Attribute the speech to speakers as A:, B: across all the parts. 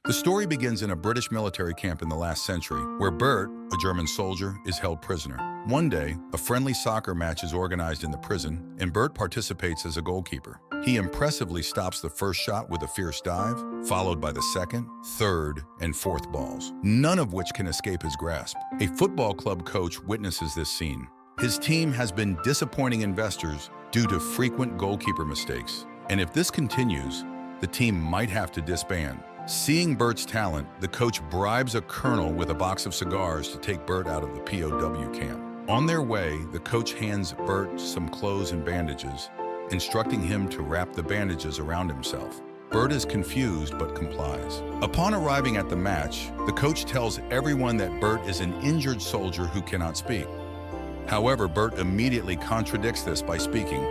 A: The story begins in a British military camp in the last century, where Bert, a German soldier, is held prisoner. One day, a friendly soccer match is organized in the prison, and Bert participates as a goalkeeper. He impressively stops the first shot with a fierce dive, followed by the second, third, and fourth balls, none of which can escape his grasp. A football club coach witnesses this scene. His team has been disappointing investors due to frequent goalkeeper mistakes, and if this continues, the team might have to disband. Seeing Bert's talent, the coach bribes a colonel with a box of cigars to take Bert out of the POW camp. On their way, the coach hands Bert some clothes and bandages, instructing him to wrap the bandages around himself. Bert is confused but complies. Upon arriving at the match, the coach tells everyone that Bert is an injured soldier who cannot speak. However, Bert immediately contradicts this by speaking,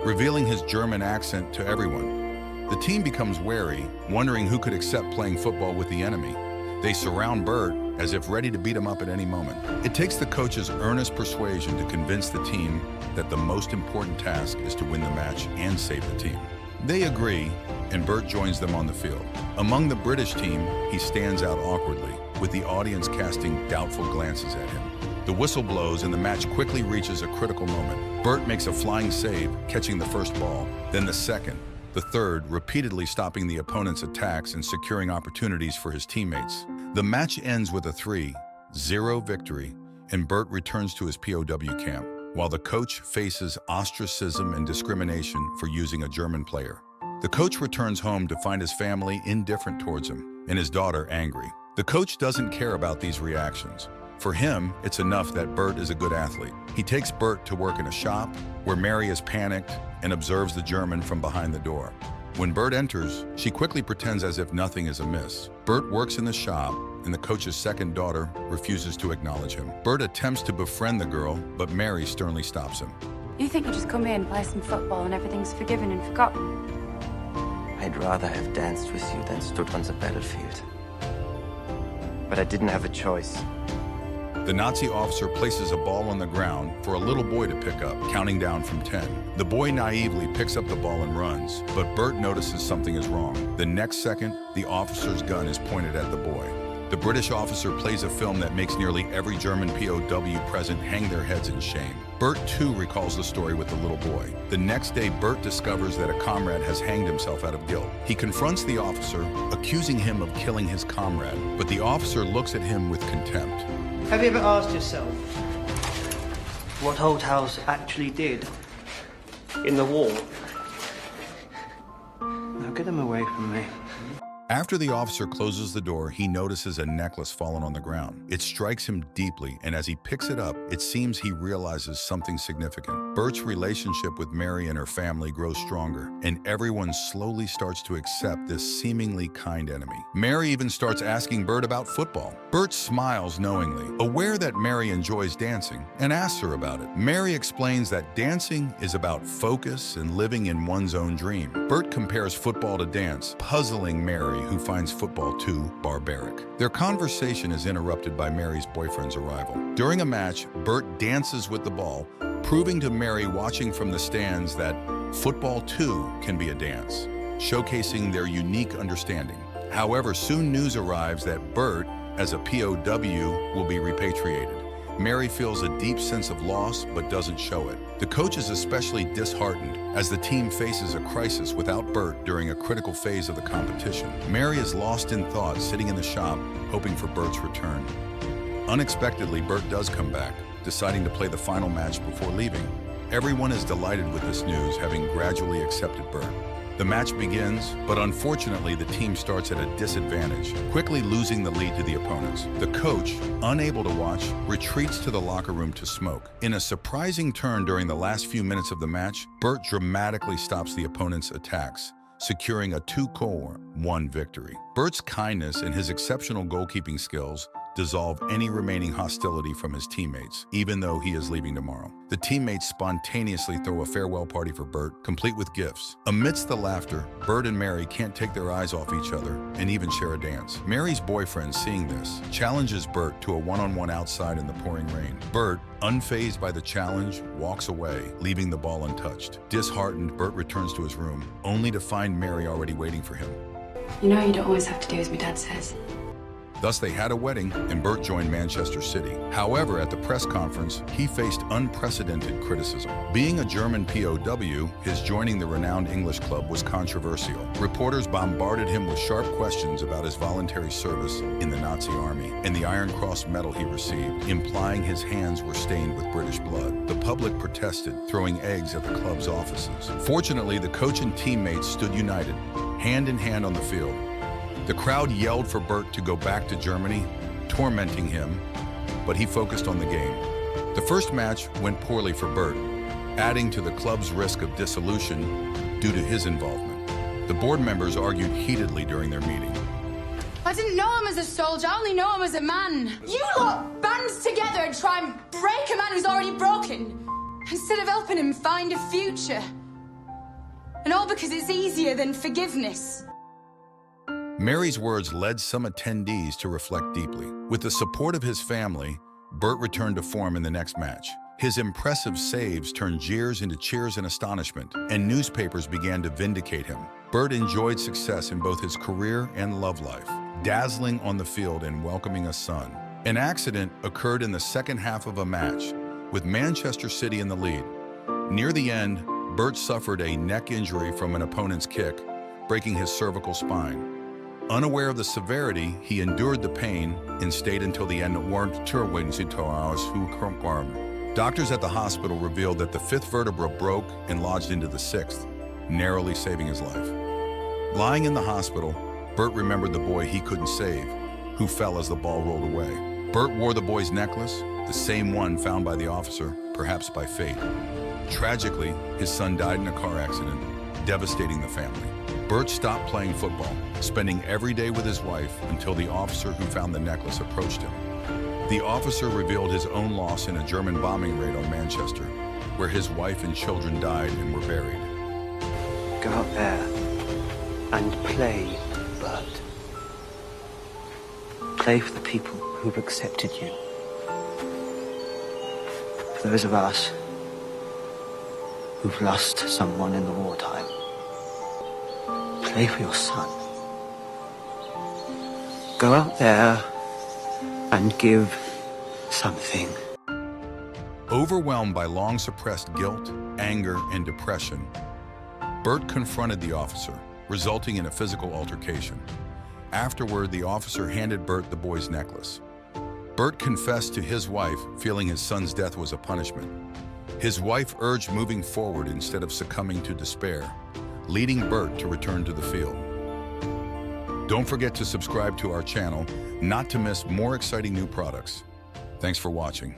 A: revealing his German accent to everyone. The team becomes wary, wondering who could accept playing football with the enemy. They surround Bert as if ready to beat him up at any moment. It takes the coach's earnest persuasion to convince the team that the most important task is to win the match and save the team. They agree, and Bert joins them on the field. Among the British team, he stands out awkwardly, with the audience casting doubtful glances at him. The whistle blows and the match quickly reaches a critical moment. Bert makes a flying save, catching the first ball, then the second, the third, repeatedly stopping the opponent's attacks and securing opportunities for his teammates. The match ends with a 3-0 victory, and Bert returns to his POW camp, while the coach faces ostracism and discrimination for using a German player. The coach returns home to find his family indifferent towards him, and his daughter angry. The coach doesn't care about these reactions. For him, it's enough that Bert is a good athlete. He takes Bert to work in a shop, where Mary is panicked and observes the German from behind the door. When Bert enters, she quickly pretends as if nothing is amiss. Bert works in the shop, and the coach's second daughter refuses to acknowledge him. Bert attempts to befriend the girl, but Mary sternly stops him.
B: You think you just come in, play some football, and everything's forgiven and forgotten?
C: I'd rather have danced with you than stood on the battlefield. But I didn't have a choice.
A: The Nazi officer places a ball on the ground for a little boy to pick up, counting down from 10. The boy naively picks up the ball and runs, but Bert notices something is wrong. The next second, the officer's gun is pointed at the boy. The British officer plays a film that makes nearly every German POW present hang their heads in shame. Bert, too, recalls the story with the little boy. The next day, Bert discovers that a comrade has hanged himself out of guilt. He confronts the officer, accusing him of killing his comrade, but the officer looks at him with contempt.
D: Have you ever asked yourself what Holt House actually did in the war? Now get them away from me.
A: After the officer closes the door, he notices a necklace fallen on the ground. It strikes him deeply, and as he picks it up, it seems he realizes something significant. Bert's relationship with Mary and her family grows stronger, and everyone slowly starts to accept this seemingly kind enemy. Mary even starts asking Bert about football. Bert smiles knowingly, aware that Mary enjoys dancing, and asks her about it. Mary explains that dancing is about focus and living in one's own dream. Bert compares football to dance, puzzling Mary, who finds football too barbaric. Their conversation is interrupted by Mary's boyfriend's arrival. During a match, Bert dances with the ball, proving to Mary watching from the stands that football too can be a dance, showcasing their unique understanding. However, soon news arrives that Bert, as a POW, will be repatriated. Mary feels a deep sense of loss but doesn't show it. The coach is especially disheartened as the team faces a crisis without Bert during a critical phase of the competition. Mary is lost in thought, sitting in the shop, hoping for Bert's return. Unexpectedly, Bert does come back, deciding to play the final match before leaving. Everyone is delighted with this news, having gradually accepted Bert. The match begins, but unfortunately the team starts at a disadvantage, quickly losing the lead to the opponents. The coach, unable to watch, retreats to the locker room to smoke. In a surprising turn during the last few minutes of the match, Bert dramatically stops the opponent's attacks, securing a 2-1 victory. Bert's kindness and his exceptional goalkeeping skills dissolve any remaining hostility from his teammates, even though he is leaving tomorrow. The teammates spontaneously throw a farewell party for Bert, complete with gifts. Amidst the laughter, Bert and Mary can't take their eyes off each other and even share a dance. Mary's boyfriend, seeing this, challenges Bert to a one-on-one outside in the pouring rain. Bert, unfazed by the challenge, walks away, leaving the ball untouched. Disheartened, Bert returns to his room, only to find Mary already waiting for him.
B: You know you don't always have to do as my dad says.
A: Thus, they had a wedding, and Bert joined Manchester City. However, at the press conference, he faced unprecedented criticism. Being a German POW, his joining the renowned English club was controversial. Reporters bombarded him with sharp questions about his voluntary service in the Nazi army and the Iron Cross medal he received, implying his hands were stained with British blood. The public protested, throwing eggs at the club's offices. Fortunately, the coach and teammates stood united, hand in hand on the field. The crowd yelled for Bert to go back to Germany, tormenting him, but he focused on the game. The first match went poorly for Bert, adding to the club's risk of dissolution due to his involvement. The board members argued heatedly during their meeting.
E: I didn't know him as a soldier, I only know him as a man. You lot band together and try and break a man who's already broken, instead of helping him find a future. And all because it's easier than forgiveness.
A: Mary's words led some attendees to reflect deeply. With the support of his family, Bert returned to form in the next match. His impressive saves turned jeers into cheers and astonishment, and newspapers began to vindicate him. Bert enjoyed success in both his career and love life, dazzling on the field and welcoming a son. An accident occurred in the second half of a match, with Manchester City in the lead. Near the end, Bert suffered a neck injury from an opponent's kick, breaking his cervical spine. Unaware of the severity, he endured the pain and stayed until the end. Doctors at the hospital revealed that the fifth vertebra broke and lodged into the sixth, narrowly saving his life. Lying in the hospital, Bert remembered the boy he couldn't save, who fell as the ball rolled away. Bert wore the boy's necklace, the same one found by the officer, perhaps by fate. Tragically, his son died in a car accident, devastating the family. Bert stopped playing football, spending every day with his wife until the officer who found the necklace approached him. The officer revealed his own loss in a German bombing raid on Manchester, where his wife and children died and were buried.
D: Go out there and play, Bert. Play for the people who've accepted you. For those of us who've lost someone in the wartime. Play for your son. Go out there and give something.
A: Overwhelmed by long-suppressed guilt, anger, and depression, Bert confronted the officer, resulting in a physical altercation. Afterward, the officer handed Bert the boy's necklace. Bert confessed to his wife, feeling his son's death was a punishment. His wife urged moving forward instead of succumbing to despair, leading Bert to return to the field. Don't forget to subscribe to our channel not to miss more exciting new products. Thanks for watching.